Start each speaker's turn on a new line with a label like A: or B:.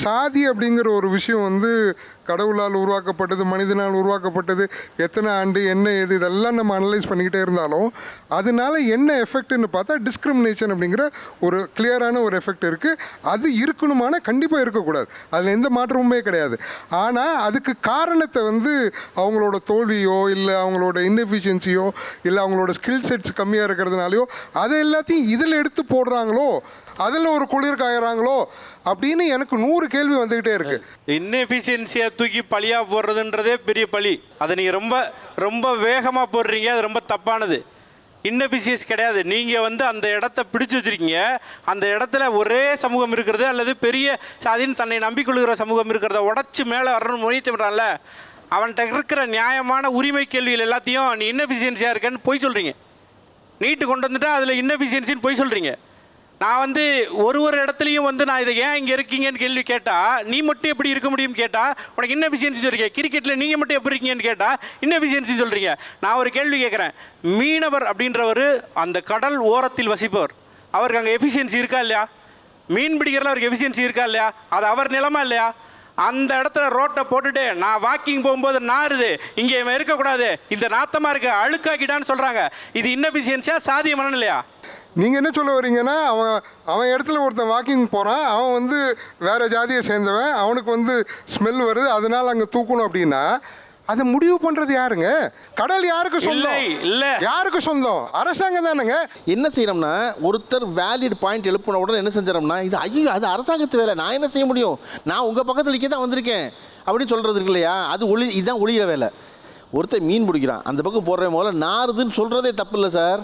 A: சாதி அப்படிங்கிற ஒரு விஷயம் வந்து கடவுளால் உருவாக்கப்பட்டது, மனிதனால் உருவாக்கப்பட்டது, எத்தனை ஆண்டு என்ன ஏது இதெல்லாம் நம்ம அனலைஸ் பண்ணிக்கிட்டே இருந்தாலும் அதனால என்ன எஃபெக்ட்னு பார்த்தா டிஸ்கிரிமினேஷன் அப்படிங்கிற ஒரு கிளியரான ஒரு எஃபெக்ட் இருக்குது. அது இருக்கணுமான கண்டிப்பாக இருக்கக்கூடாது, அதில் எந்த மாற்றமுமே கிடையாது. ஆனால் அதுக்கு காரணத்தை வந்து அவங்களோட தோல்வியோ இல்லை அவங்களோட இன்எஃபிஷியன்சியோ இல்லை அவங்களோட ஸ்கில் செட்ஸ் கம்மியாக இருக்கிறதுனாலையோ அதை எல்லாத்தையும் இதில் எடுத்து போடுறாங்களோ, அதில் ஒரு குளிர் காயறாங்களோ அப்படின்னு எனக்கு 100 கேள்வி வந்துக்கிட்டே இருக்கு.
B: இன்எஃபிஷியன்சியை தூக்கி பழியாக போடுறதுன்றதே பெரிய பழி. அதை நீங்கள் ரொம்ப ரொம்ப வேகமாக போடுறீங்க, அது ரொம்ப தப்பானது. இன்எஃபிஷியன்சி கிடையாது. நீங்கள் வந்து அந்த இடத்த பிடிச்சி வச்சுருக்கீங்க. அந்த இடத்துல ஒரே சமூகம் இருக்கிறது அல்லது பெரிய சாதின்னு தன்னை நம்பிக்கொள்கிற சமூகம் இருக்கிறத உடச்சி மேலே வரணும்னு முயற்சி பண்ணுறான்ல, அவன்கிட்ட இருக்கிற நியாயமான உரிமை கேள்விகள் எல்லாத்தையும் நீ இன்எஃபிஷியன்சியாக இருக்கேன்னு போய் சொல்கிறீங்க. நீட்டு கொண்டு வந்துட்டா அதில் இன்எஃபிஷியன்சின்னு போய் சொல்கிறீங்க. நான் வந்து ஒரு இடத்துலையும் வந்து நான் இதை ஏன் இங்கே இருக்கீங்கன்னு கேள்வி கேட்டால் நீ மட்டும் எப்படி இருக்க முடியும்னு கேட்டால் உனக்கு இன்எஃபிஷியன்சி சொல்கிறீங்க. கிரிக்கெட்டில் நீங்கள் மட்டும் எப்படி இருக்கீங்கன்னு கேட்டால் இன்எஃபிஷியன்சி சொல்கிறீங்க. நான் ஒரு கேள்வி கேட்குறேன். மீனவர் அப்படின்றவர் அந்த கடல் ஓரத்தில் வசிப்பவர், அவருக்கு அங்கே எஃபிஷியன்சி இருக்கா இல்லையா? மீன் பிடிக்கிறதுல அவருக்கு எஃபிஷியன்சி இருக்கா இல்லையா? அது அவர் நிலமா இல்லையா? அந்த இடத்துல ரோட்டை போட்டுட்டு நான் வாக்கிங் போகும்போது நாருது, இங்கே இவன் இருக்கக்கூடாது, இந்த நாத்தமாக இருக்கு, அழுக்காக்கிட்டான்னு சொல்கிறாங்க. இது இன்எஃபிஷியன்சியாக சாதிய மனநிலையா?
A: நீங்கள் என்ன சொல்ல வரீங்கன்னா அவன் இடத்துல ஒருத்தன் வாக்கிங் போகிறான், அவன் வந்து வேறு ஜாதியை சேர்ந்தவன், அவனுக்கு வந்து ஸ்மெல் வருது, அதனால் அங்கே தூக்கணும் அப்படின்னா அதை முடிவு பண்ணுறது யாருங்க? கடல் யாருக்கு சொந்தம்? இல்லை, யாருக்கு சொந்தம்? அரசாங்கம் தானுங்க.
C: என்ன செய்யறோம்னா, ஒருத்தர் வேலிட் பாயிண்ட் எழுப்பின உடனே என்ன செஞ்சிடறோம்னா, இது ஐயோ அது அரசாங்கத்து வேலை, நான் என்ன செய்ய முடியும், நான் உங்கள் பக்கத்தில் நிற்க தான் வந்திருக்கேன் அப்படின்னு சொல்கிறது இருக்கு இல்லையா? அது இதுதான் ஒளிகிற வேலை. ஒருத்தர் மீன் பிடிக்கிறான், அந்த பக்கம் போடுற முதல்ல நாறுதுன்னு சொல்கிறதே தப்பு இல்லை சார்.